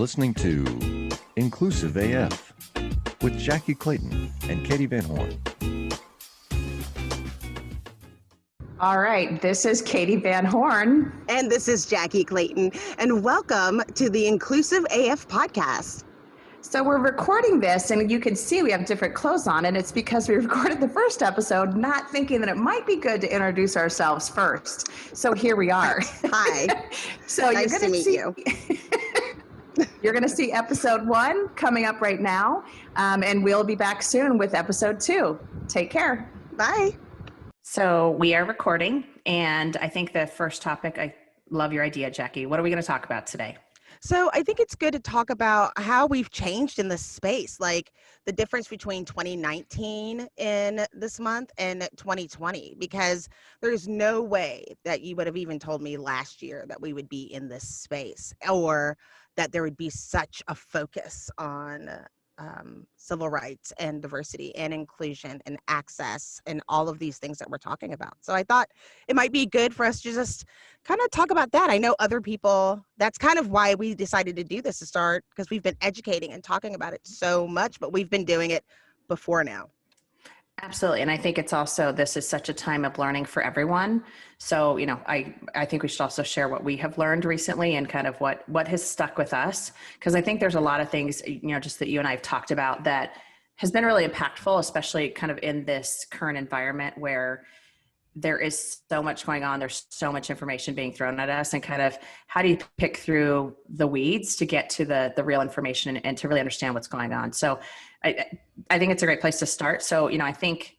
listening to Inclusive AF with Jackye Clayton and Katee Van Horn. All right, this is Katee Van Horn. And this is Jackye Clayton. And welcome to the Inclusive AF podcast. So we're recording this, and you can see we have different clothes on, and it's because we recorded the first episode not thinking that it might be good to introduce ourselves first. So here we are. Hi. So nice you're to meet you. You're going to see episode 1 coming up right now, and we'll be back soon with episode 2. Take care. Bye. So we are recording, and I think the first topic, I love your idea, Jackye. What are we going to talk about today? So I think it's good to talk about how we've changed in this space, like the difference between 2019 in this month and 2020, because there's no way that you would have even told me last year that we would be in this space or that there would be such a focus on civil rights and diversity and inclusion and access and all of these things that we're talking about. So I thought it might be good for us to just kind of talk about that. I know other people, that's kind of why we decided to do this to start, because we've been educating and talking about it so much, but we've been doing it before now. Absolutely. And I think it's also, this is such a time of learning for everyone. So, you know, I think we should also share what we have learned recently and kind of what has stuck with us. Because I think there's a lot of things, you know, just that you and I have talked about that has been really impactful, especially kind of in this current environment where there is so much going on. There's so much information being thrown at us, and kind of how do you pick through the weeds to get to the real information and to really understand what's going on. So I think it's a great place to start. So, you know, I think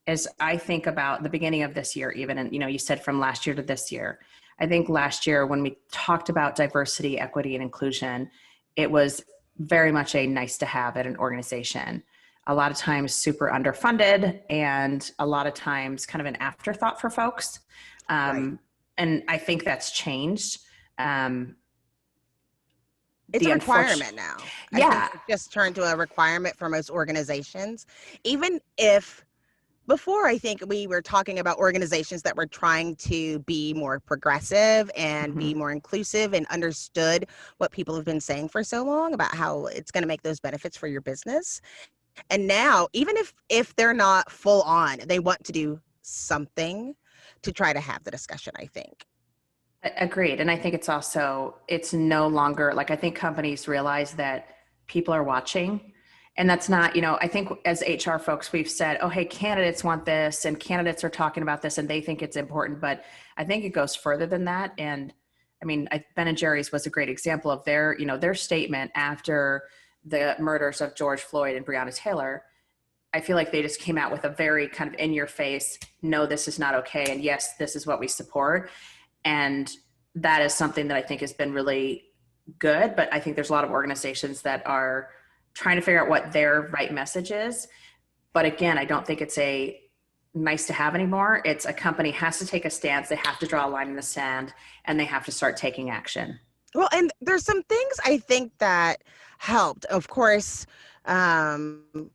as I think about the beginning of this year, even, and, you know, you said from last year to this year, I think last year when we talked about diversity, equity, and inclusion, it was very much a nice to have at an organization. A lot of times super underfunded, and a lot of times kind of an afterthought for folks. Right. And I think that's changed. It's a requirement now. Yeah. I think it's just turned to a requirement for most organizations. Even if before, I think we were talking about organizations that were trying to be more progressive and be more inclusive and understood what people have been saying for so long about how it's going to make those benefits for your business. And now, even if they're not full on, they want to do something to try to have the discussion, I think. Agreed. And I think it's also, it's no longer, like, I think companies realize that people are watching. And that's not, you know, I think as HR folks, we've said, oh, hey, candidates want this, and candidates are talking about this, and they think it's important. But I think it goes further than that. And I mean, Ben and Jerry's was a great example of their, you know, their statement after the murders of George Floyd and Breonna Taylor. I feel like they just came out with a very kind of in your face, no, this is not okay. And yes, this is what we support. And that is something that I think has been really good. But I think there's a lot of organizations that are trying to figure out what their right message is. But again, I don't think it's a nice to have anymore. It's a company has to take a stance. They have to draw a line in the sand, and they have to start taking action. Well, and there's some things I think that helped. Of course,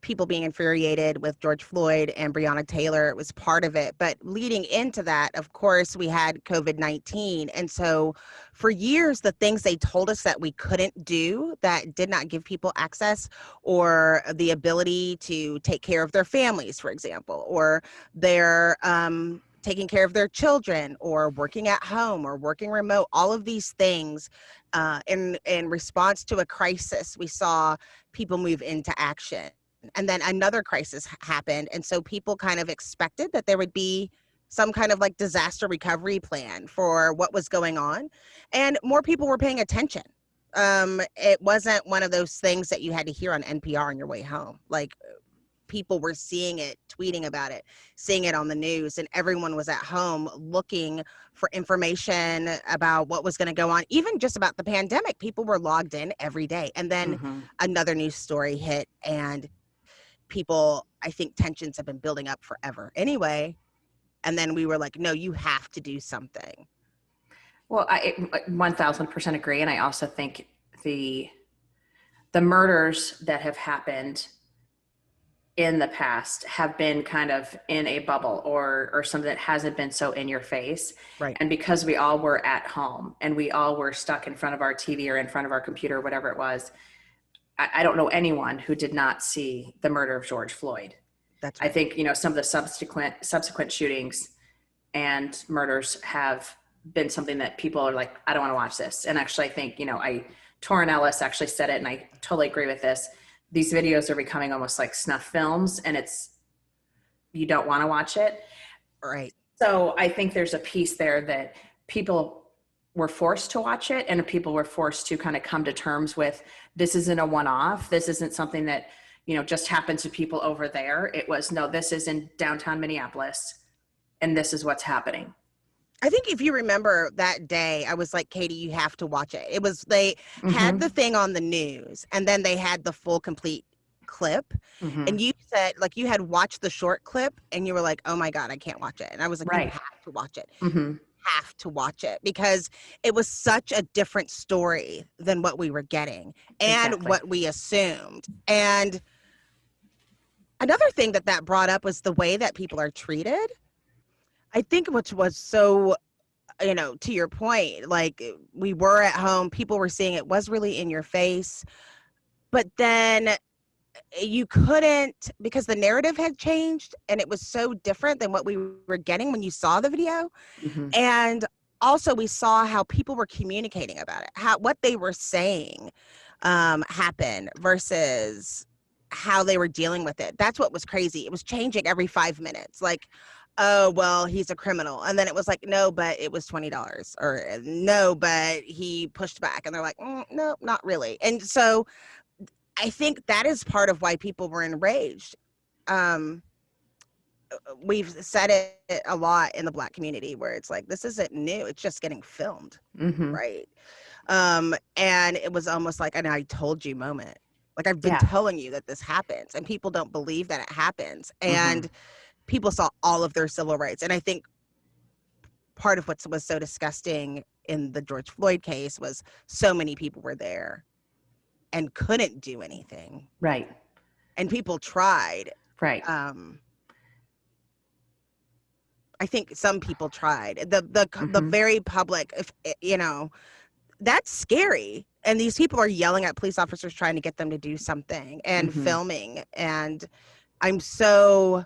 people being infuriated with George Floyd and Breonna Taylor was part of it. But leading into that, of course, we had COVID-19. And so for years, the things they told us that we couldn't do, that did not give people access or the ability to take care of their families, for example, or their taking care of their children, or working at home, or working remote, all of these things in response to a crisis, we saw people move into action. And then another crisis happened. And so people kind of expected that there would be some kind of like disaster recovery plan for what was going on. And more people were paying attention. It wasn't one of those things that you had to hear on NPR on your way home. Like, people were seeing it, tweeting about it, seeing it on the news, and everyone was at home looking for information about what was going to go on. Even just about the pandemic, people were logged in every day. And then another news story hit, and people, I think tensions have been building up forever anyway. And then we were like, no, you have to do something. Well, I 1000% agree. And I also think the murders that have happened, in the past have been kind of in a bubble or something that hasn't been so in your face. Right. And because we all were at home and we all were stuck in front of our TV or in front of our computer, or whatever it was, I don't know anyone who did not see the murder of George Floyd. That's I right. think, some of the subsequent shootings and murders have been something that people are like, I don't want to watch this. And actually, I think, Torrin Ellis actually said it, and I totally agree with this. These videos are becoming almost like snuff films, and you don't want to watch it. Right. So I think there's a piece there that people were forced to watch it, and people were forced to kind of come to terms with, this isn't a one-off. This isn't something that, just happens to people over there. It was, no, this is in downtown Minneapolis, and this is what's happening. I think if you remember that day, I was like, Katie, you have to watch it. It was, they had the thing on the news, and then they had the full complete clip. And you said, like, you had watched the short clip and you were like, oh my God, I can't watch it. And I was like, Right. You have to watch it. Have to watch it, because it was such a different story than what we were getting and Exactly. what we assumed. And another thing that brought up was the way that people are treated. I think, which was so, to your point, like, we were at home, people were seeing it was really in your face, but then you couldn't, because the narrative had changed and it was so different than what we were getting when you saw the video. And also we saw how people were communicating about it, what they were saying happened versus how they were dealing with it. That's what was crazy. It was changing every 5 minutes. Like, oh, well, he's a criminal. And then it was like, no, but it was $20, or no, but he pushed back. And they're like, no, not really. And so I think that is part of why people were enraged. We've said it a lot in the Black community, where it's like, this isn't new. It's just getting filmed. Right. And it was almost like an I told you moment. Like, I've been telling you that this happens, and people don't believe that it happens. And people saw all of their civil rights. And I think part of what was so disgusting in the George Floyd case was so many people were there and couldn't do anything. Right. And people tried. Right. I think some people tried. The very public, that's scary. And these people are yelling at police officers trying to get them to do something and filming. And I'm so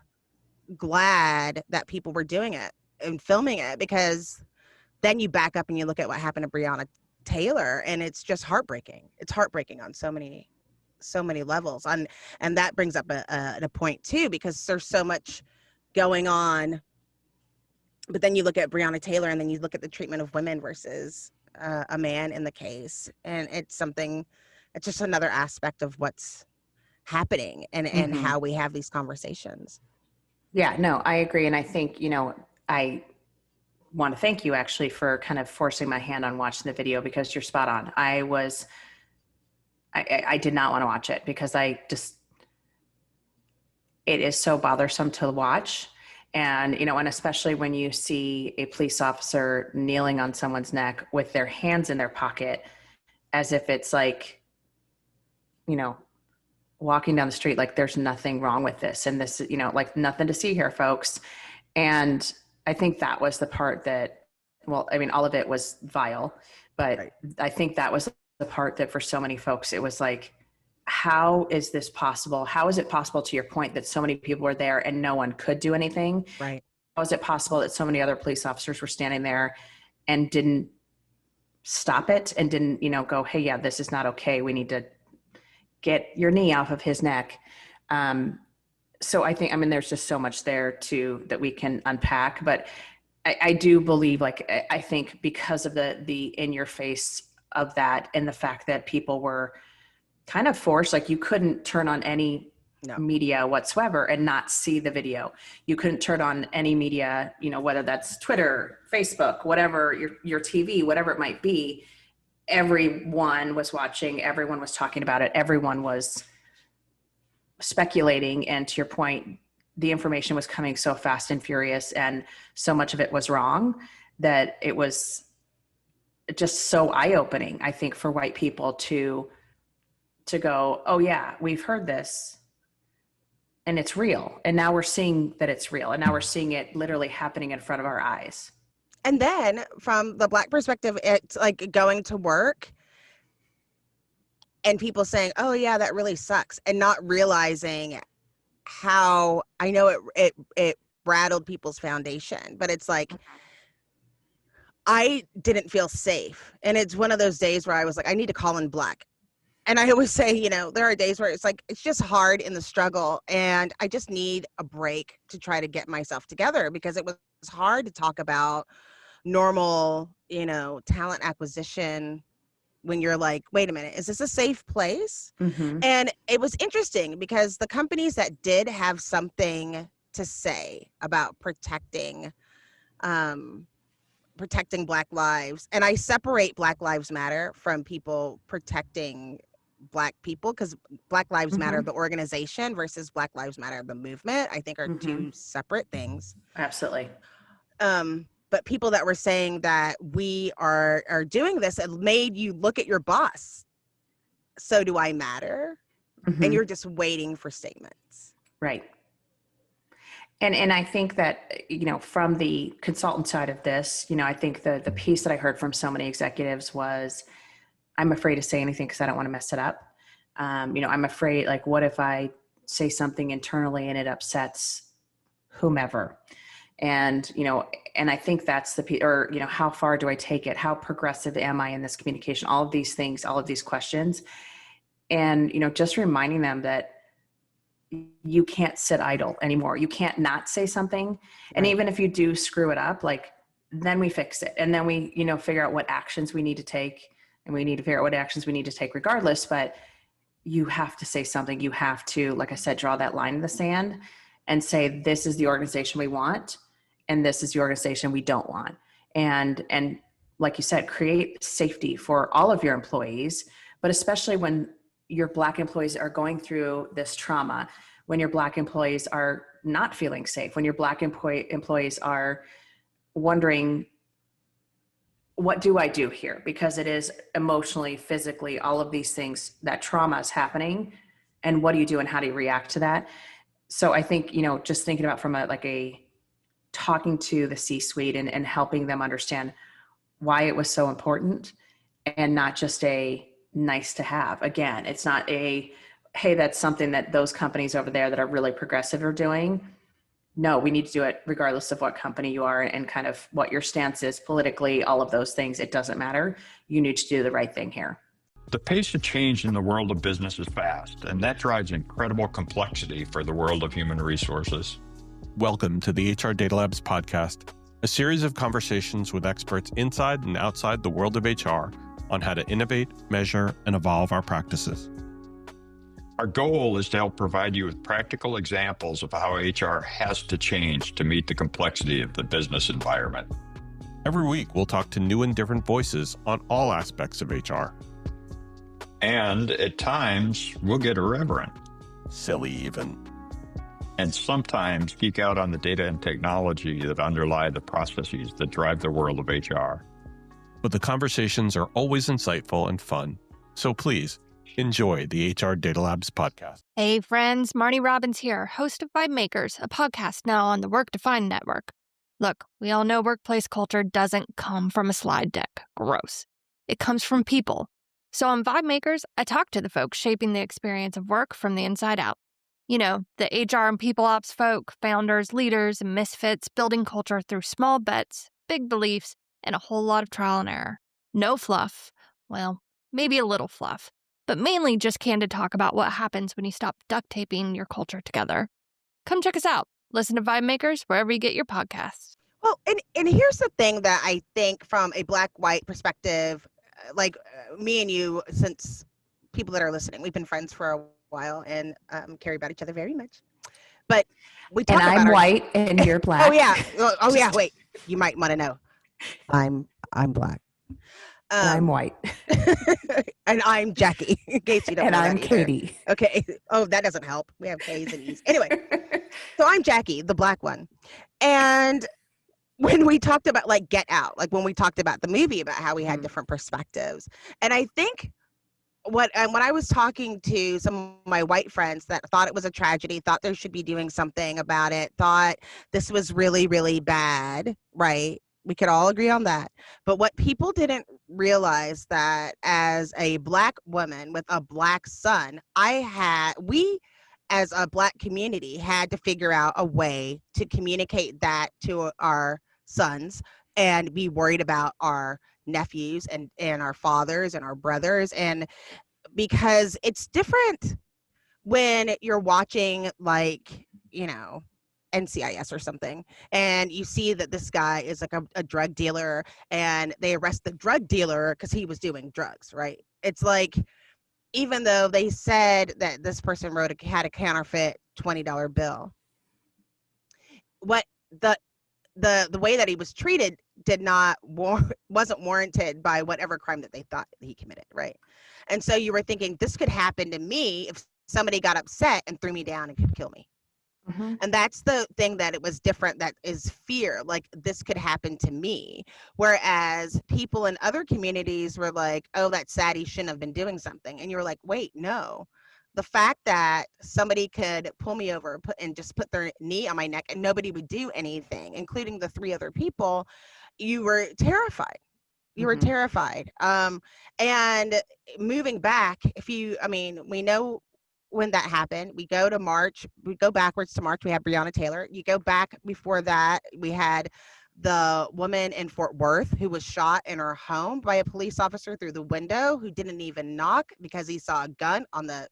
glad that people were doing it and filming it, because then you back up and you look at what happened to Breonna Taylor, and it's just heartbreaking. It's heartbreaking on so many levels. And that brings up a point too, because there's so much going on. But then you look at Breonna Taylor, and then you look at the treatment of women versus a man in the case, and it's just another aspect of what's happening and how we have these conversations. Yeah, no, I agree. And I think, I want to thank you actually for kind of forcing my hand on watching the video, because you're spot on. I did not want to watch it, because it is so bothersome to watch. And, and especially when you see a police officer kneeling on someone's neck with their hands in their pocket, as if it's like, walking down the street, like there's nothing wrong with this. And this, like, nothing to see here, folks. And I think that was the part that, well, I mean, all of it was vile, but right. I think that was the part that for so many folks, it was like, how is this possible? How is it possible, to your point, that so many people were there and no one could do anything? Right. How is it possible that so many other police officers were standing there and didn't stop it and didn't, go, hey, yeah, this is not okay. We need to get your knee off of his neck. So I think, there's just so much there too that we can unpack, but I do believe, like, I think because of the in your face of that, and the fact that people were kind of forced, like, you couldn't turn on any media whatsoever and not see the video. You couldn't turn on any media, whether that's Twitter, Facebook, whatever, your TV, whatever it might be. Everyone was watching, everyone was talking about it, everyone was speculating. And to your point, the information was coming so fast and furious, and so much of it was wrong, that it was just so eye-opening, I think, for white people to go, oh yeah, we've heard this. and it's real. And now we're seeing that it's real. And now we're seeing it literally happening in front of our eyes. And then from the Black perspective, it's like going to work and people saying, oh yeah, that really sucks. And not realizing how, I know it rattled people's foundation, but it's like, I didn't feel safe. And it's one of those days where I was like, I need to call in Black. And I always say, you know, there are days where it's like, it's just hard in the struggle. And I just need a break to try to get myself together, because it was hard to talk about normal, you know, talent acquisition when you're like, wait a minute, is this a safe place? Mm-hmm. And it was interesting because the companies that did have something to say about protecting Black lives, and I separate Black Lives Matter from people protecting Black people, because Black Lives Matter, the organization, versus Black Lives Matter, the movement, I think are two separate things. Absolutely. But people that were saying that we are doing this, it made you look at your boss. So do I matter? And you're just waiting for statements. Right. And I think that, you know, from the consultant side of this, you know, I think the piece that I heard from so many executives was, I'm afraid to say anything because I don't want to mess it up. You know, I'm afraid, like, what if I say something internally and it upsets whomever? And, you know, and I think that's or, you know, how far do I take it? How progressive am I in this communication? All of these things, all of these questions. And, you know, just reminding them that you can't sit idle anymore. You can't not say something. And even if you do screw it up, like, then we fix it. And then we, you know, figure out what actions we need to take, and we need to figure out what actions we need to take regardless. But you have to say something. You have to, like I said, draw that line in the sand and say, this is the organization we want, and this is the organization we don't want. And like you said, create safety for all of your employees, but especially when your Black employees are going through this trauma, when your Black employees are not feeling safe, when your Black employees are wondering, what do I do here? Because it is emotionally, physically, all of these things, that trauma is happening. And what do you do, and how do you react to that? So I think, you know, just thinking about from a talking to the C-suite and helping them understand why it was so important, and not just a nice to have. Again, it's not hey, that's something that those companies over there that are really progressive are doing. No, we need to do it regardless of what company you are and kind of what your stance is politically, all of those things. It doesn't matter. You need to do the right thing here. The pace of change in the world of business is fast, and that drives incredible complexity for the world of human resources. Welcome to the HR Data Labs podcast, a series of conversations with experts inside and outside the world of HR on how to innovate, measure, and evolve our practices. Our goal is to help provide you with practical examples of how HR has to change to meet the complexity of the business environment. Every week, we'll talk to new and different voices on all aspects of HR. And at times, we'll get irreverent. Silly even. And sometimes geek out on the data and technology that underlie the processes that drive the world of HR. But the conversations are always insightful and fun. So please, enjoy the HR Data Labs podcast. Hey friends, Marnie Robbins here, host of Vibe Makers, a podcast now on the Work Defined Network. Look, we all know workplace culture doesn't come from a slide deck. Gross. It comes from people. So on Vibe Makers, I talk to the folks shaping the experience of work from the inside out. You know, the HR and people ops folk, founders, leaders, and misfits building culture through small bets, big beliefs, and a whole lot of trial and error. No fluff. Well, maybe a little fluff, but mainly just candid talk about what happens when you stop duct taping your culture together. Come check us out. Listen to Vibe Makers wherever you get your podcasts. Well, and here's the thing that I think from a Black-white perspective, like me and you, since people that are listening, we've been friends for a while and care about each other very much. But we talk and about I'm white and you're Black. Oh yeah. Oh yeah. Wait, you might want to know. I'm Black. I'm white. And I'm Jackye, in case you don't know. And I'm Katee. Okay. Oh, that doesn't help. We have K's and E's. Anyway, so I'm Jackye, the Black one. And when we talked about like Get Out, like when we talked about the movie, about how we had different perspectives. And I think when I was talking to some of my white friends that thought it was a tragedy, thought they should be doing something about it, thought this was really, really bad, right? We could all agree on that. But what people didn't realize that as a Black woman with a Black son, we as a Black community had to figure out a way to communicate that to our sons and be worried about our nephews and our fathers and our brothers. And because it's different when you're watching, like, NCIS or something, and you see that this guy is like a drug dealer and they arrest the drug dealer because he was doing drugs, right? It's like, even though they said that this person had a counterfeit $20 bill, what the way that he was treated wasn't warranted by whatever crime that they thought he committed, right? And so you were thinking, this could happen to me if somebody got upset and threw me down and could kill me. Mhm. And that's the thing that it was different, that is fear, like this could happen to me. Whereas people in other communities were like, oh, that's sad, he shouldn't have been doing something. And you were like, wait, no. The fact that somebody could pull me over and just put their knee on my neck and nobody would do anything, including the 3 other people, you were terrified. You were Mhm. terrified. And moving back, we know when that happened. We go backwards to March. We had Breonna Taylor. You go back before that, we had the woman in Fort Worth who was shot in her home by a police officer through the window, who didn't even knock because he saw a gun on the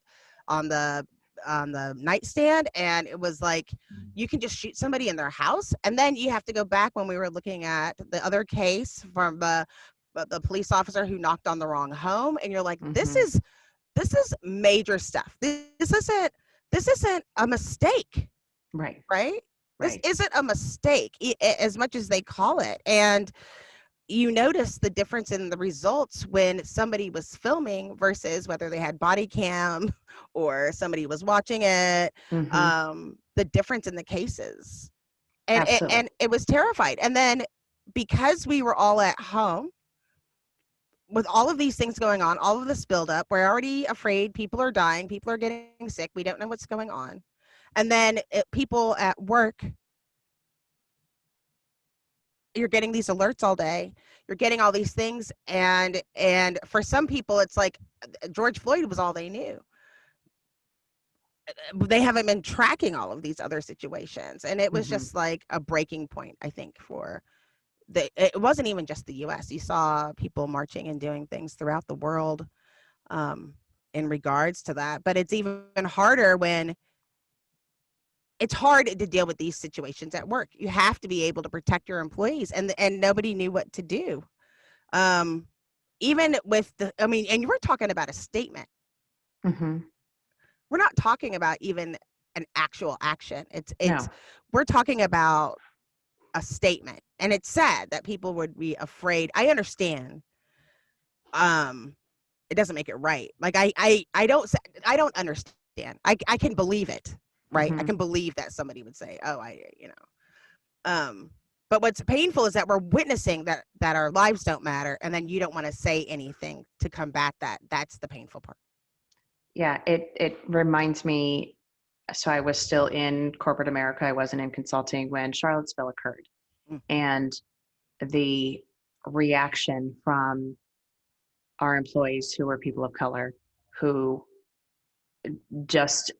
nightstand. And it was like, you can just shoot somebody in their house. And then you have to go back when we were looking at the other case from the police officer who knocked on the wrong home, and you're like, this Mhm. is major stuff. This isn't a mistake, Right. right? This Right. isn't a mistake, as much as they call it. And you notice the difference in the results when somebody was filming versus whether they had body cam or somebody was watching it. Mhm. The difference in the cases, and Absolutely. it was terrified. And then because we were all at home with all of these things going on, all of this buildup, we're already afraid. People are dying. People are getting sick. We don't know what's going on. And then people at work, you're getting these alerts all day. You're getting all these things. And for some people, it's like George Floyd was all they knew. They haven't been tracking all of these other situations. And it was Mhm. just like a breaking point, I think, it wasn't even just the US. You saw people marching and doing things throughout the world in regards to that. But it's even harder when it's hard to deal with these situations at work. You have to be able to protect your employees, and nobody knew what to do. Even with and you were talking about a statement. Mhm. We're not talking about even an actual action. No. We're talking about a statement, and it's sad that people would be afraid. I understand. It doesn't make it right. Like I don't understand. I can believe it, right? I Mhm. can believe that somebody would say, "Oh, but what's painful is that we're witnessing that our lives don't matter, and then you don't want to say anything to combat that. That's the painful part. Yeah, it reminds me, so I was still in corporate America. I wasn't in consulting when Charlottesville occurred. Mm. And the reaction from our employees who were people of color, who just,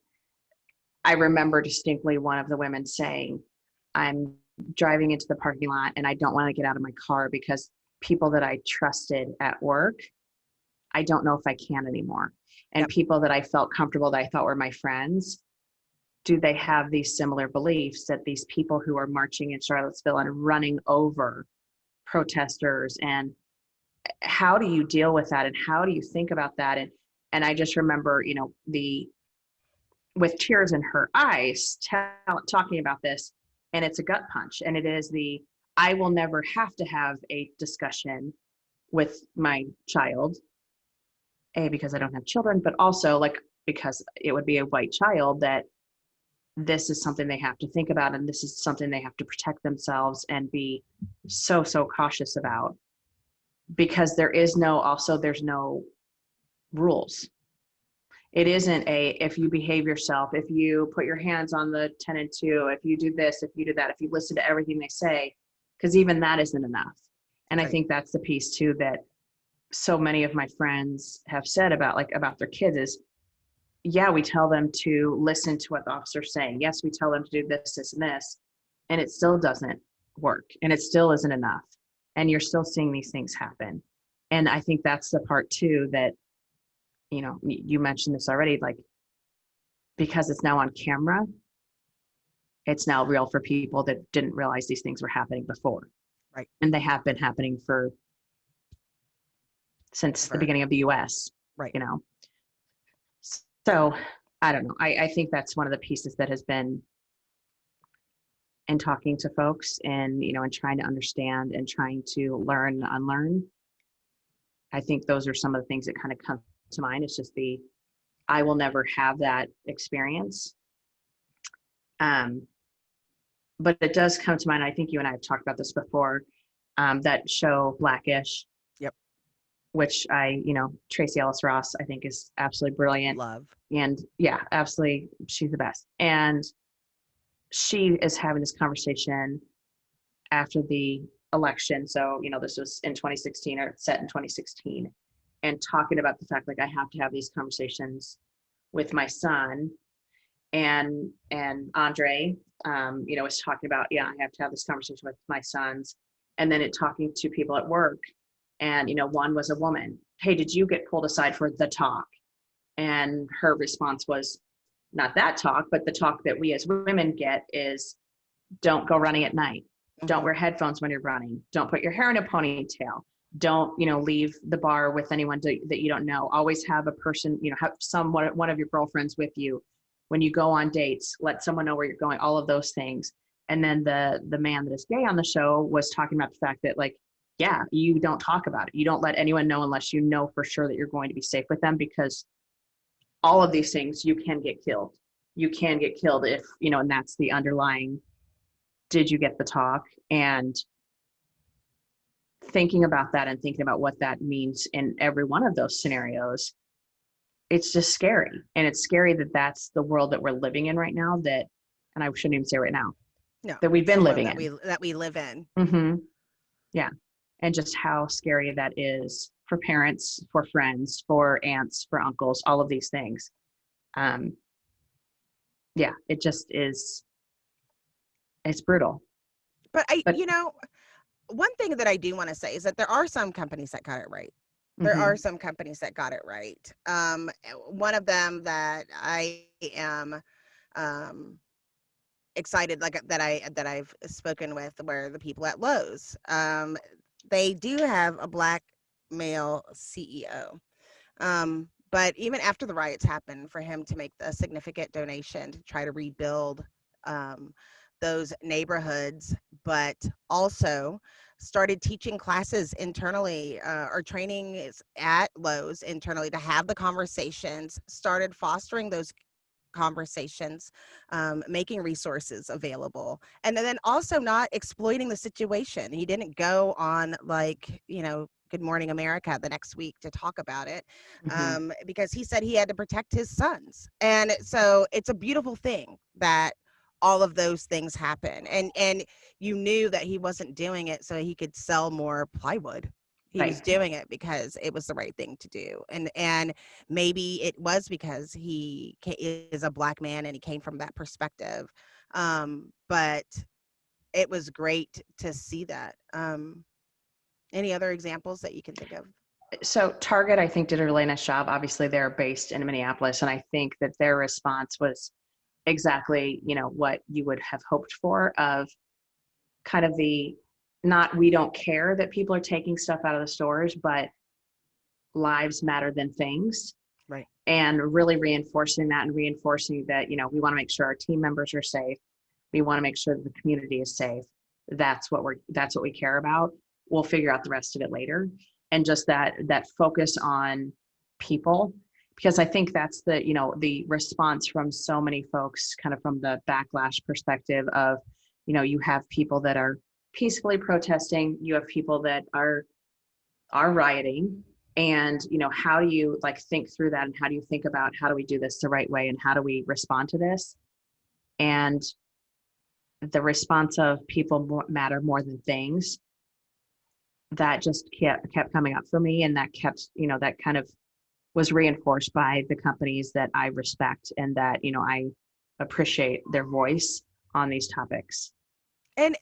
I remember distinctly one of the women saying, I'm driving into the parking lot and I don't want to get out of my car because people that I trusted at work, I don't know if I can anymore. And Yep. people that I felt comfortable, that I thought were my friends, do they have these similar beliefs that these people who are marching in Charlottesville and running over protesters, and how do you deal with that and how do you think about that? And I just remember, the with tears in her eyes talking about this, and it's a gut punch, and it is I will never have to have a discussion with my child, because I don't have children, but also like because it would be a white child, that this is something they have to think about, and this is something they have to protect themselves and be so cautious about, because there's no rules. It isn't if you behave yourself, if you put your hands on the 10 and 2, if you do this, if you do that, if you listen to everything they say, because even that isn't enough. And I think that's the piece too that so many of my friends have said about their kids is, yeah, we tell them to listen to what the officer's saying. Yes, we tell them to do this, this, and this, and it still doesn't work, and it still isn't enough. And you're still seeing these things happen. And I think that's the part too that, you mentioned this already, like, because it's now on camera, it's now real for people that didn't realize these things were happening before. Right. And they have been happening since the beginning of the US. Right. So I don't know. I think that's one of the pieces that has been in talking to folks and, and trying to understand and trying to learn and unlearn. I think those are some of the things that kind of come to mind. It's just I will never have that experience. But it does come to mind. I think you and I have talked about this before. That show Blackish. Yep. Which Tracy Ellis Ross, I think, is absolutely brilliant. Love. And yeah, absolutely. She's the best. And she is having this conversation after the election. So, this was in 2016 or set in 2016, and talking about the fact, like, I have to have these conversations with my son. And Andre, was talking about, I have to have this conversation with my sons. And then talking to people at work. And, one was a woman. Hey, did you get pulled aside for the talk? And her response was, not that talk, but the talk that we as women get is, don't go running at night. Don't wear headphones when you're running. Don't put your hair in a ponytail. Don't, leave the bar with anyone that you don't know. Always have a person, have one of your girlfriends with you. When you go on dates, let someone know where you're going, all of those things. And then the man that is gay on the show was talking about the fact that, like, yeah, you don't talk about it. You don't let anyone know unless you know for sure that you're going to be safe with them, because all of these things, you can get killed. You can get killed if, and that's the underlying, did you get the talk? And thinking about that and thinking about what that means in every one of those scenarios, it's just scary. And it's scary that that's the world that we're living in right now, and I shouldn't even say right now, that we've been living in. That we live in. Mm-hmm. Yeah. And just how scary that is for parents, for friends, for aunts, for uncles, all of these things. Yeah, it just is, it's brutal. But one thing that I do want to say is that there are some companies that got it right. There are some companies that got it right. One of them that I am excited, that I've spoken with, were the people at Lowe's. They do have a Black male CEO. But even after the riots happened, for him to make a significant donation to try to rebuild those neighborhoods, but also started teaching classes internally, or training at Lowe's internally to have the conversations, started fostering those conversations, making resources available, and then also not exploiting the situation. He didn't go on, Good Morning America the next week to talk about it, because he said he had to protect his sons. And so it's a beautiful thing that all of those things happen. And you knew that he wasn't doing it so he could sell more plywood. He was doing it because it was the right thing to do. And maybe it was because he is a Black man and he came from that perspective. But it was great to see that. Any other examples that you can think of? So Target, I think, did a really nice job. Obviously, they're based in Minneapolis, and I think that their response was exactly, what you would have hoped for, of kind of not, we don't care that people are taking stuff out of the stores, but lives matter than things. Right. And really reinforcing that, and reinforcing that, we want to make sure our team members are safe. We want to make sure that the community is safe. That's what we care about. We'll figure out the rest of it later. And just that focus on people, because I think that's the response from so many folks, kind of from the backlash perspective of, you have people that are peacefully protesting, you have people that are rioting, And, how do you like think through that, and how do you think about how do we do this the right way, and how do we respond to this? And the response of people matter more than things, that just kept coming up for me. And that kept, that kind of was reinforced by the companies that I respect and that, I appreciate their voice on these topics. And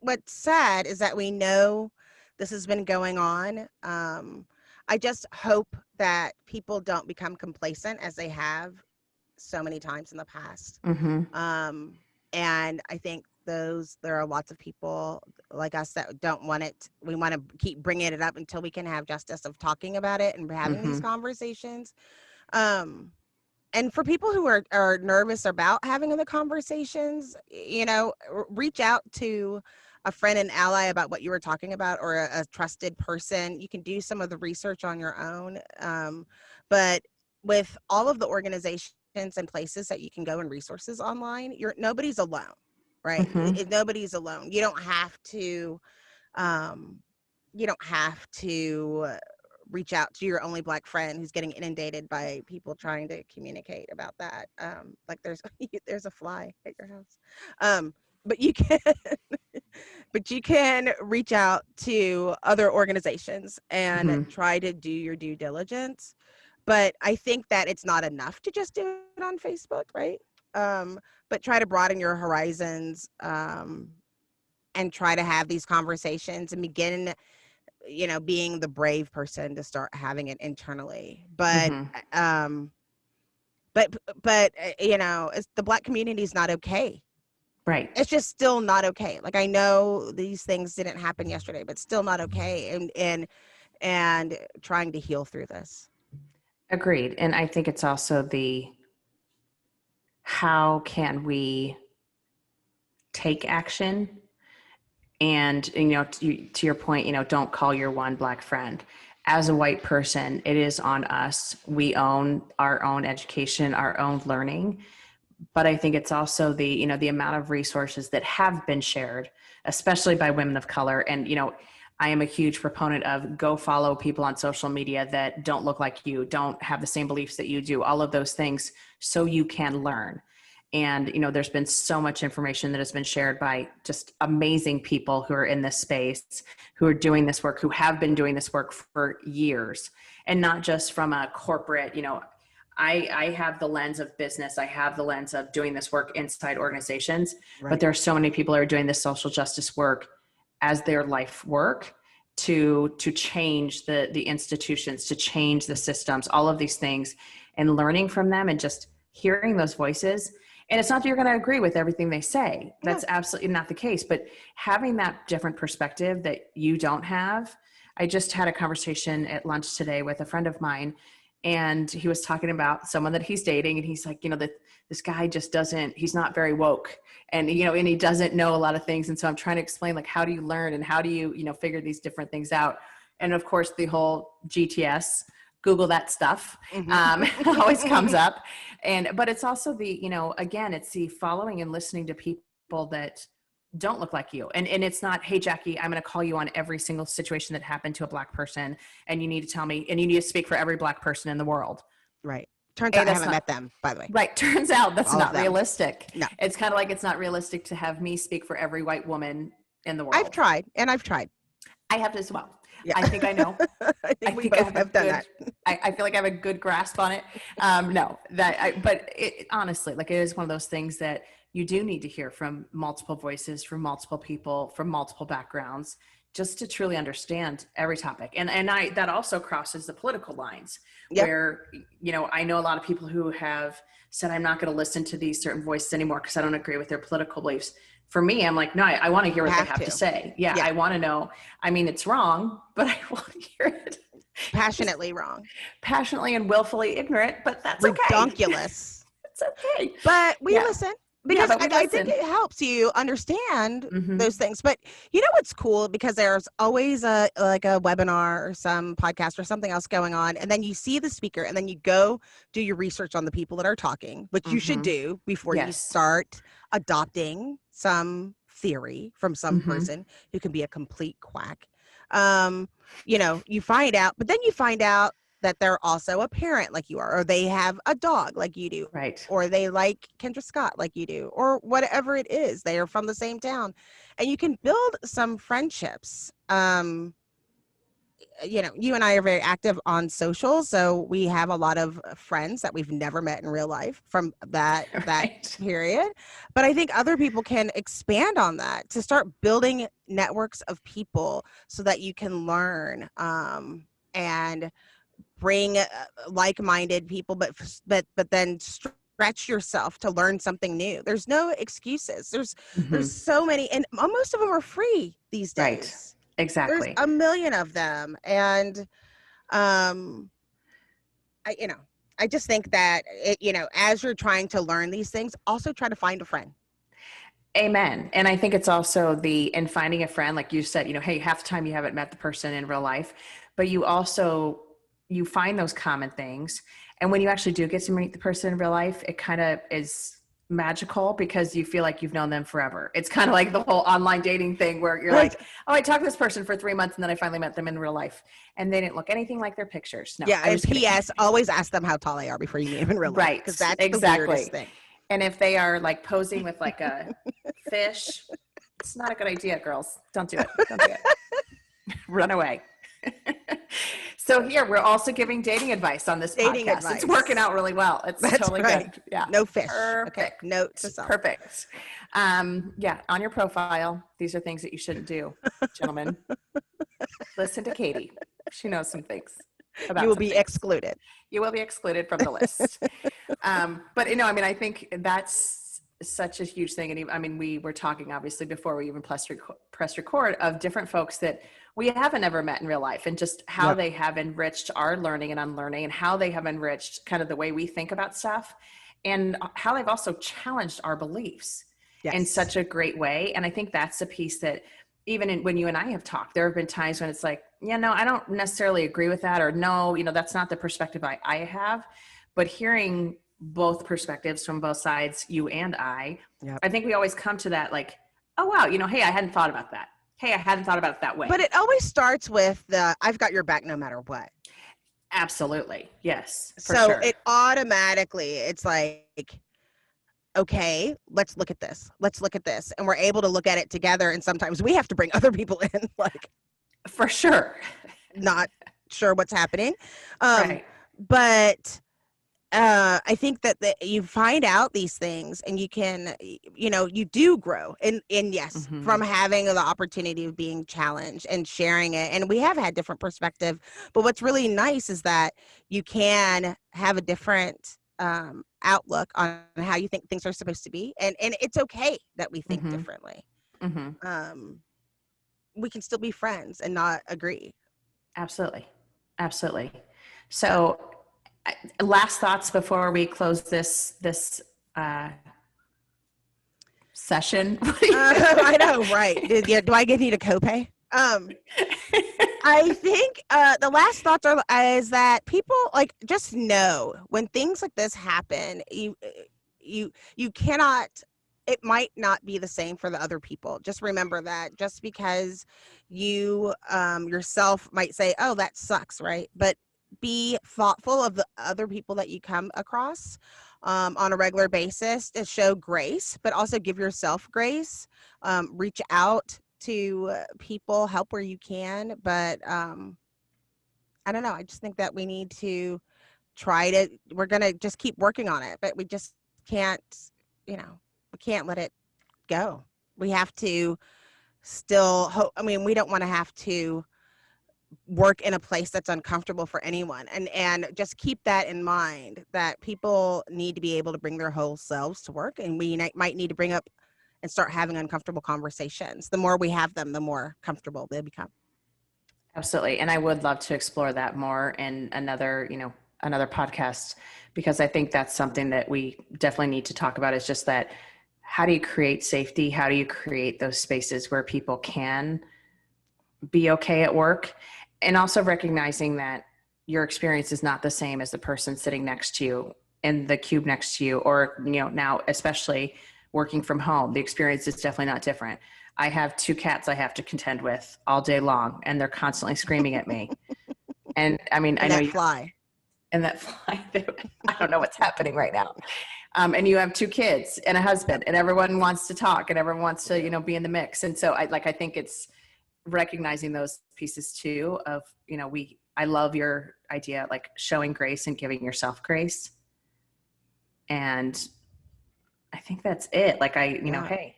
what's sad is that we know this has been going on. I just hope that people don't become complacent as they have so many times in the past. And I think there are lots of people like us that don't want it. We want to keep bringing it up until we can have justice of talking about it and having these conversations. And for people who are nervous about having the conversations, reach out to a friend and ally about what you were talking about, or a trusted person. You can do some of the research on your own. But with all of the organizations and places that you can go and resources online, nobody's alone, right? Nobody's alone. You don't have to reach out to your only Black friend who's getting inundated by people trying to communicate about that. Like there's a fly at your house. But you can reach out to other organizations and try to do your due diligence. But I think that it's not enough to just do it on Facebook, right? But try to broaden your horizons, and try to have these conversations and begin, being the brave person to start having it internally. But the Black community is not okay. Right. It's just still not okay. Like, I know these things didn't happen yesterday, but still not okay. And trying to heal through this. Agreed. And I think it's also how can we take action? And, to your point, don't call your one Black friend. As a white person, it is on us. We own our own education, our own learning. But I think it's also the amount of resources that have been shared, especially by women of color. And, I am a huge proponent of go follow people on social media that don't look like you, don't have the same beliefs that you do, all of those things, so you can learn. And, there's been so much information that has been shared by just amazing people who are in this space, who are doing this work, who have been doing this work for years, and not just from a corporate, I have the lens of business. I have the lens of doing this work inside organizations, right. But there are so many people who are doing this social justice work as their life work to change the institutions, to change the systems, all of these things, and learning from them and just hearing those voices. And it's not that you're going to agree with everything they say. That's absolutely not the case. But having that different perspective that you don't have. I just had a conversation at lunch today with a friend of mine, and he was talking about someone that he's dating. And he's like, that this guy just he's not very woke, and, and he doesn't know a lot of things. And so I'm trying to explain, like, how do you learn and how do you, figure these different things out? And of course, the whole GTS, Google that stuff, always comes up. But it's also again, it's the following and listening to people that don't look like you. And it's not, hey, Jackye, I'm going to call you on every single situation that happened to a Black person, and you need to tell me, and you need to speak for every Black person in the world. Right. Turns out I haven't met them, by the way. Right. Turns out that's not realistic. No. It's kind of like it's not realistic to have me speak for every white woman in the world. I've tried. I have as well. Yeah. I think I know. I think we both have done that. I feel like I have a good grasp on it. But honestly, like, it is one of those things that you do need to hear from multiple voices, from multiple people, from multiple backgrounds, just to truly understand every topic. And that also crosses the political lines, where, I know a lot of people who have said, I'm not going to listen to these certain voices anymore because I don't agree with their political beliefs. For me, I'm like, no, I want to hear what they have to say. Yeah, I want to know. I mean, it's wrong, but I want to hear it. Passionately wrong. Passionately and willfully ignorant, but that's Redonkulous. It's okay. But we listen. Because I think it helps you understand those things. But you know what's cool? Because there's always a webinar or some podcast or something else going on. And then you see the speaker, and then you go do your research on the people that are talking, which you should do before you start adopting some theory from some person who can be a complete quack. You find out, but then you find out that they're also a parent like you are, or they have a dog like you do, Right. or they like Kendra Scott like you do, or whatever it is. They are from the same town, and you can build some friendships. You and I are very active on social, so we have a lot of friends that we've never met in real life from that Right. period. But I think other people can expand on that to start building networks of people so that you can learn and bring like-minded people, but then stretch yourself to learn something new. There's no excuses. There's so many, and most of them are free these Right. days. There's Exactly. a million of them. And I just think that as you're trying to learn these things, also try to find a friend. Amen. And I think it's also in finding a friend, like you said, hey, half the time you haven't met the person in real life, but you find those common things. And when you actually do get to meet the person in real life, it kind of is magical because you feel like you've known them forever. It's kind of like the whole online dating thing where you're Right. like, oh, I talked to this person for 3 months and then I finally met them in real life and they didn't look anything like their pictures. No, Yeah. I And was kidding. P.S. always ask them how tall they are before you meet them in real life. Right. Because that's Exactly. the weirdest thing. And if they are like posing with like a fish, it's not a good idea, girls. Don't do it. Don't do it. Run away. So here we're also giving dating advice on this Dating podcast. advice. It's working out really well. It's That's totally right. good. Yeah. No fish. Perfect. Okay. Note to self. Perfect. Yeah. On your profile, these are things that you shouldn't do, gentlemen. Listen to Katee. She knows some things. You will be excluded. You will be excluded from the list. But I think that's such a huge thing. And we were talking obviously before we even press record of different folks that we haven't ever met in real life and just how they have enriched our learning and unlearning and how they have enriched kind of the way we think about stuff and how they've also challenged our beliefs in such a great way. And I think that's the piece that even when you and I have talked, there have been times when it's like, I don't necessarily agree with that, or no, that's not the perspective I have. But hearing both perspectives from both sides, you and I think we always come to that like, oh, wow, hey, I hadn't thought about that. Hey, I hadn't thought about it that way. But it always starts with I've got your back no matter what. Absolutely. Yes. So it automatically, it's like, okay, let's look at this. Let's look at this. And we're able to look at it together. And sometimes we have to bring other people in, like, for sure. Not sure what's happening. Right. But I think that you find out these things and you can, you do grow and yes, from having the opportunity of being challenged and sharing it. And we have had different perspective, but what's really nice is that you can have a different outlook on how you think things are supposed to be. And it's okay that we think differently. We can still be friends and not agree. Absolutely. Absolutely. So last thoughts before we close this session. I know, right? Do I need a copay? I think the last thoughts is that people just know when things like this happen, you cannot. It might not be the same for the other people. Just remember that just because you yourself might say, oh, that sucks, right? But be thoughtful of the other people that you come across on a regular basis to show grace, but also give yourself grace. Reach out to people, help where you can. But I don't know. I just think that we need to we're going to just keep working on it, but we just can't, we can't let it go. We have to still we don't want to have to work in a place that's uncomfortable for anyone, and just keep that in mind, that people need to be able to bring their whole selves to work, and we might need to bring up and start having uncomfortable conversations. The more we have them, the more comfortable they become. Absolutely. And I would love to explore that more in another podcast, because I think that's something that we definitely need to talk about, is just that, how do you create safety? How do you create those spaces where people can be okay at work? And also recognizing that your experience is not the same as the person sitting next to you in the cube next to you, or, now, especially working from home, the experience is definitely not different. I have 2 cats I have to contend with all day long, and they're constantly screaming at me. And I mean, I And know that you fly. and that fly. I don't know what's happening right now. And you have 2 kids and a husband, and everyone wants to talk, and everyone wants to, be in the mix. And so I think it's recognizing those pieces too of, I love your idea, like showing grace and giving yourself grace. And I think that's it. Like hey,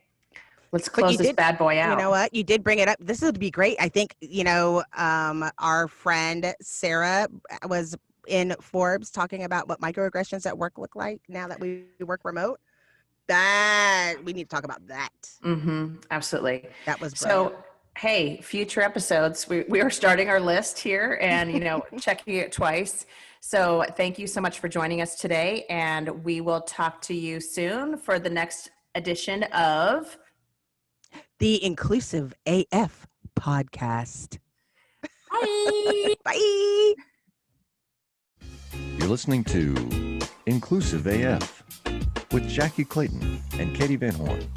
let's close this bad boy out. You know what? You did bring it up. This would be great. I think, our friend Sarah was in Forbes talking about what microaggressions at work look like now that we work remote. That we need to talk about that. Mm-hmm. Absolutely. That was brilliant. So, hey, future episodes, we are starting our list here and, checking it twice. So thank you so much for joining us today. And we will talk to you soon for the next edition of the Inclusive AF podcast. Bye. Bye. You're listening to Inclusive AF with Jackye Clayton and Katee Van Horn.